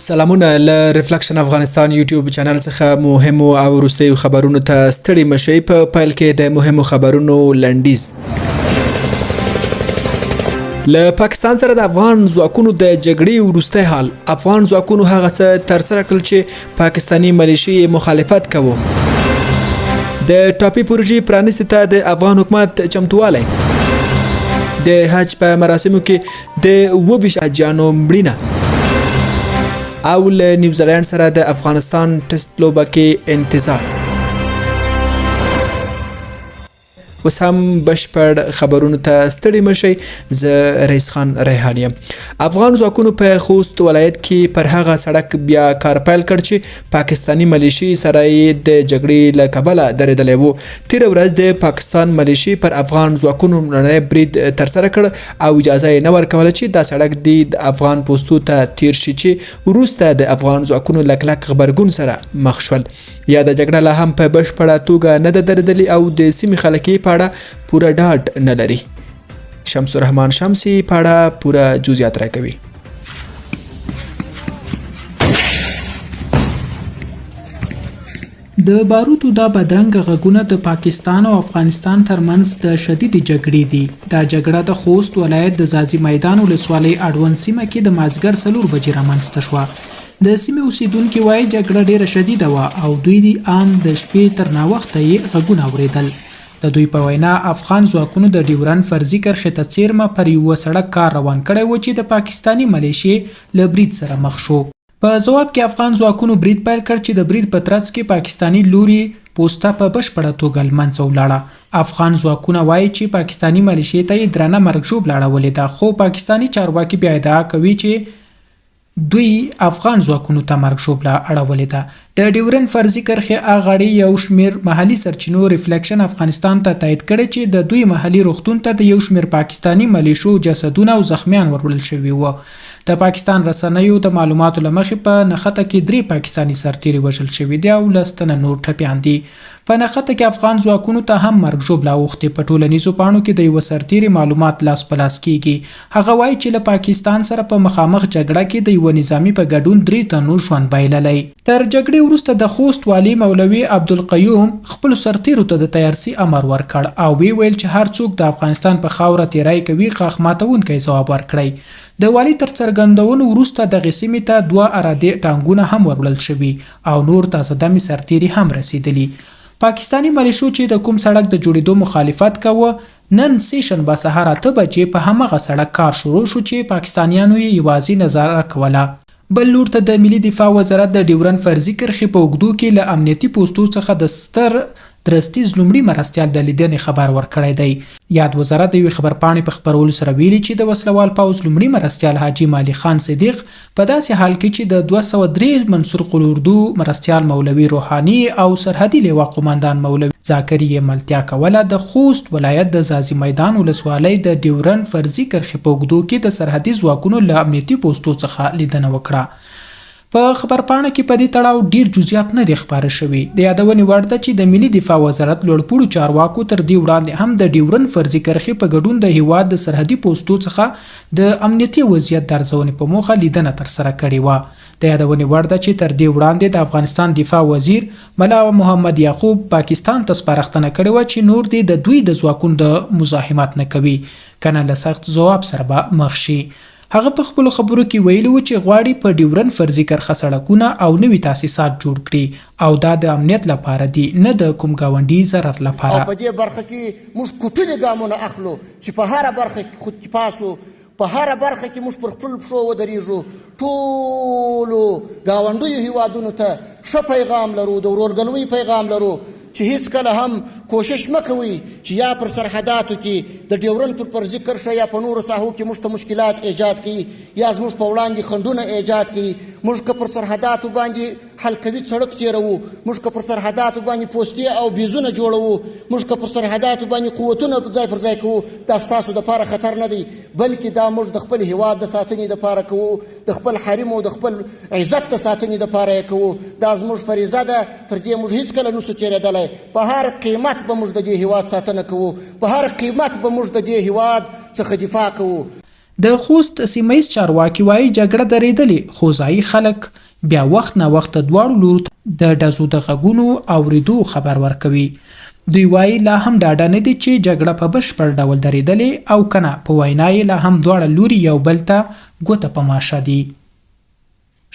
سلامونه له ریفلیکشن افغانستان یوټیوب چینل څخه مهمو او وروستیو خبرونو ته ستړي مشئ. په پیل کې د مهمو خبرونو لنډیز. له پاکستان سره د افغان ځواکونو د جګړې وروستی حال. افغان ځواکونو هغه څه ترسره کړل چې پاکستاني ملیشي مخالفت کوي. د ټاپي پروژې پرانیستې ته د افغان حکومت چمتووالی. د حج په مراسمو کې د 22 حاجیانو مړینه او له نیوزیلند سره د افغانستان ټیسټ لوبه کې انتظار. اوس هم بشپړ خبرونو ته ستړي مشئ. زه رئیس خان ریحانی یم. افغان ځواکونو په خوست ولایت کې پر هغه سړک بیا کار پیل کړ چې پاکستاني ملیشي سره د جګړې له کبله درېدلی و. تېره ورځ د پاکستان ملیشي پر افغان ځواکونو لومړنی برید ترسره کړ او اجازه یې نه ورکوله چې دا سړک د افغان پوستو ته تیر شي چې وروسته د افغان ځواکونو له کلک غبرګون سره مخ شول. یا د جګړه لا هم په بشپړه توګه نه ده درېدلې او د سیمې خلک یې په اړه پوره ډاډ نه لري. شمس الرحمن شمسی په اړه پوره جزئیات راکوي. د باروتو دا بدرنګه غږونه د پاکستان او افغانستان ترمنځ د شدید جګړې دي. دا جګړه د خوست ولایت د ځاځي میدان ولسوالۍ اړوند سیمه کې د مازدیګر 4 بجې رامنځته شوه. د سیمې اوسیدونکي وایي جګړه ډیره شدیده وه او دوی ان د شپې تر ناوخته یې غږونه اورېدل. د دوی په وینا افغان ځواکونو د ډیورن فرضي کرښې ته څیرمه پر یوه سړک کار روان کړی و چې د پاکستاني ملیشې له برید سره مخ شو. په جواب کې افغان ځواکونو برید پیل کړ چې د برید په ترڅ کې پاکستاني لوري پوسته په بشپړه توګه له منځه ولاړه. افغان ځواکونه وایي چې پاکستاني ملیشې ته یې درنه مرګ ژوبله اړولې ده، خو پاکستاني چارواکي بیا ادعا کوي چې دوی افغان ځواکونو ته مرګ ژوبله اړولې ده. د ډیورن فرضي کرښې اغاړې یو شمیر محلي سرچینو ریفلیکشن افغانستان ته تایید کړی چې د دوی محلي روغتون ته د یو شمیر پاکستاني ملیشو جسدونه او زخمیان وروړل شوي وو. د پاکستان رسنیو د معلوماتو له مخې په نښته کې 3 پاکستاني سرتیري وژل شوي دي او 10 تنه نور ټپیان دي. په نښته کې افغان ځواکونو ته هم مرګ ژوبله اوښتې. په ټولنیزو پاڼو کې د یوه سرتیري معلومات لاس په لاس کیږي. هغه وایي چې له پاکستان سره په مخامخ جګړه کې د یوه نظامي په ګډون 3 تنو ژوند بایللی. تر جګړې وروسته د خوست والي مولوي عبدالقیوم خپلو سرتیرو ته د تیارسي امر ورکړ او ویل چې هر څوک د افغانستان په خاوره تیری کوي غاښ ماتونکی ځواب ورکړی. د والي تر څرګندونو وروسته دغې سیمې ته 2 اراده ټانګونه هم وروړل شوي او نور تازه دمې سرتیري هم رسیدلي. پاکستاني ملیشو چې د کوم سړک د جوړېدو مخالفت کوه نن سیشنبه سهار 8 بجې په همغه سړک کار شروع شو چې پاکستانیانو یې یوازې نظاره کوله. بل لور ته د ملي دفاع وزارت د ډیورن فرضي کرښې په اوږدو کې له امنیتي پوستو څخه د ستر درستیز لومړي مرستیال د لیدنې خبر ورکړی دی. یاد وزارت د یوې خبرپاڼې په خپرولو سره ویلي چې د وسلوال پوځ لومړي مرستیال حاجي مالي خان صدیق په داسې حال کې چې د 203 منصور قلوردو مرستیال مولوي روحاني او سرحدي لیوا قوماندان مولوي ذاکري یې ملتیا کوله د خوست ولایت د ځاځي میدان ولسوالۍ د ډیورن فرضي کرښې په اوږدو کې د سرحدي ځواکونو له امنیتي پوستو څخه لیدنه وکړه. په خبرپاڼه کې په دې تړاو ډیر جزئیات نه دي خپاره شوي. د یادونې وړ ده چې د ملي دفاع وزارت لوړپوړو چارواکو تر دې وړاندې هم د ډیورن فرضي کرښې په ګډون د هیواد د سرحدي پوستو څخه د امنیتي وضعیت د ارزونې په موخه لیدنه ترسره کړې وه. د یادونې وړ ده چې تر دې وړاندې د افغانستان دفاع وزیر ملا محمد یعقوب پاکستان ته سپارښتنه کړې وه چې نور دې د دوی د ځواکونو د مزاحمت نه کوي کنه له سخت ځواب سره به مخ شي. هغه په خپلو خبرو کې ویلي و چې غواړي په ډیورن فرضي کرښه سړکونه او نوي تاسیسات جوړ کړي او دا د امنیت لپاره دي نه د کوم ګاونډي ضرر لپاره. او په دې برخه کې موږ کوټلي ګامونه اخلو چې په هره برخه کې خود پاسو، په هره برخه کې موږ پر خپل پښو ودرېږو. ټولو ګاونډیو هیوادونو ته ښه پیغام لرو، د ورورګلوۍ پیغام لرو چې هیڅ کله هم کوشش مکوئ چې یا پر سرحداتو کې د ډیورن پر فرضي کرښه یا په نورو ساحو کې موږ ته مشکلات ایجاد کړي یا زموږ په وړاندې خنډونه ایجاد کړي. موږ که پر سرحداتو باندې حلقوي سړک تیروو، موږ که پر سرحداتو باندې پوستې او بیزونه جوړوو، موږ که پر سرحداتو باندې قوتونه ځای پر ځای کوو، دا ستاسو دپاره خطر نه دی، بلکې دا موږ د خپل هیواد د ساتنې دپاره کوو، د خپل حریم او د خپل عزت د ساتنې دپاره یې کوو. دا زموږ فریضه ده، تر دې موږ هیڅکله نسو تېرېدلی. په هر قیمت به موږ د دې هیواد ساتنه کوو، په هر قیمت به موږ د دې هیواد څخه دفاع کوو. د خوست سیمه ییز چارواکي وایي جګړه درېدلې، خو ځایي خلک بیا وخت نه وخت دواړو لورو ته د ډزو د غږونو اورېدو خبر ورکوي. دوی وایي لا هم ډاډه نه دي چې جګړه په بشپړ ډول درېدلې او کنه، په وینا یې لا هم دواړه لوري یو بل ته ګوته په ماشه دي.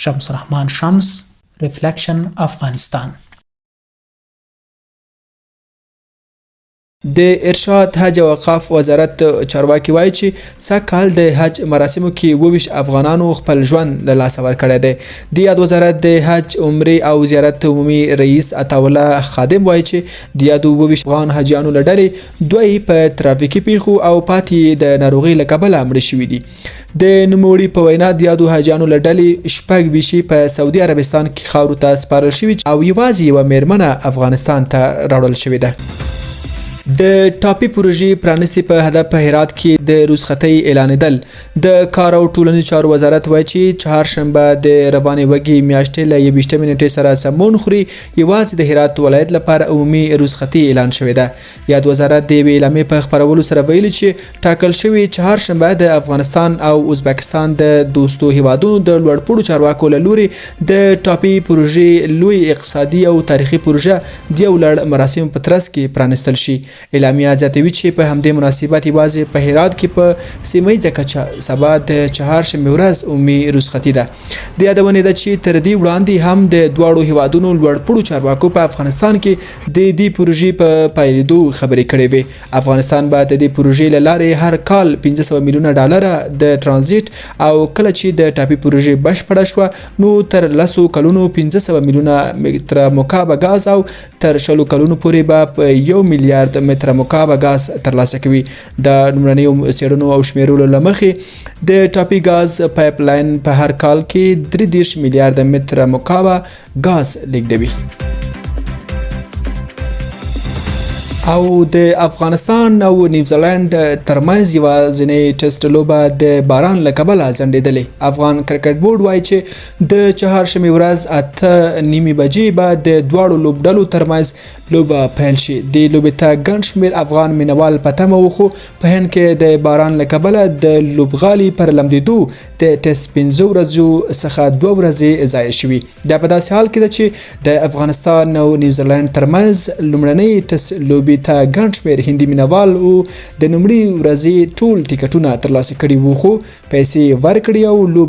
شمس رحمان شمس، ریفلیکشن افغانستان. د ارشاد حج او اوقاف وزارت چارواکي وایي چې سږ کال د حج مراسمو کې 22 افغانانو خپل ژوند له لاسه ورکړی دی. د یاد وزارت د حج، عمرې او زیارت عمومي رئیس عطاالله خادم وایي چې د یادو 22 افغان حاجیانو له ډلې دوی په ترافیکي پیښو او پاتې د ناروغۍ له کبله مړه شوي دي. د نوموړي په وینا د یادو حاجیانو له ډلې 6 ویشي په سعودي عربستان کې خاورو ته سپارل شوي او یوازې یوه میرمنه افغانستان ته راوړل شوې ده. د ټاپي پروژې پرانستې په هدف په هرات کې د رخصتۍ اعلانېدل. د کار او ټولنیزو چارو وزارت وایي چې چهارشنبه د روانې وږي میاشتې له 21 نیټې سره سمون خوري یوازې د هرات ولایت لپاره عمومي رخصتي اعلان شوې ده. یاد وزارت د یوې اعلامیې په خپرولو سره ویلي چې ټاکل شوې چهارشنبه د افغانستان او ازبکستان د دوستو هیوادونو د لوړپوړو چارواکو له لوري د ټاپي پروژې لوی اقتصادي او تاریخي پروژه د یو لړ مراسمو په ترڅ کې پرانستل شي. اعلامیه زیاتوي چې په همدې مناسبت یوازې په هرات کې په سیمه ییزه کچه سبا د چهارشنبې ورځ عمومي رخصتي ده. د یادونې ده چې تر دې وړاندې هم د دواړو هیوادونو لوړپوړو چارواکو په افغانستان کې د دې پروژې په پیلېدو خبرې کړې وې. افغانستان به د دې پروژې له لارې هر کال 500 میلیونه ډالر د ترانزیت او کله چې د ټاپي پروژې بشپړه شوه نو تر 10 کلونو 500 میلیونه متره مکعب غاز او تر 10 کلونو پورې به په 1 میلیارډ متره مکعب غاز ترلاسه کوي. د لومړنیو څېړنو او شمیرلو له مخې د ټاپي غاز پایپ لاین په هر کال کې 33 میلیارډ متره مکعب غاز لیږدوي. او د افغانستان او نیوزیلند ترمنځ یوازینۍ ټیسټ لوبه د باران له کبله ځنډېدلې. افغان کرکټ بورډ وایي چې د چهارشنبې ورځ 8:30 بجې به د دواړو لوبډلو ترمنځ لوبه پیل شي. د لوبې ته ګڼ شمېر افغان مینوال په تمه و، خو په هند کې د باران له کبله د لوبغالي پر لمدېدو د ټیسټ 5 ورځو څخه 2 ورځې ضایع شوي. دا په داسې حال کې ده چې د افغانستان او نیوزیلند ترمنځ لومړنۍ ټیسټ لوبې ته ګڼ شمېر هندي مینوال او د لومړۍ ورځې ټول ټیکټونه ترلاسه کړي وو، خو پیسې ورکړي او لوب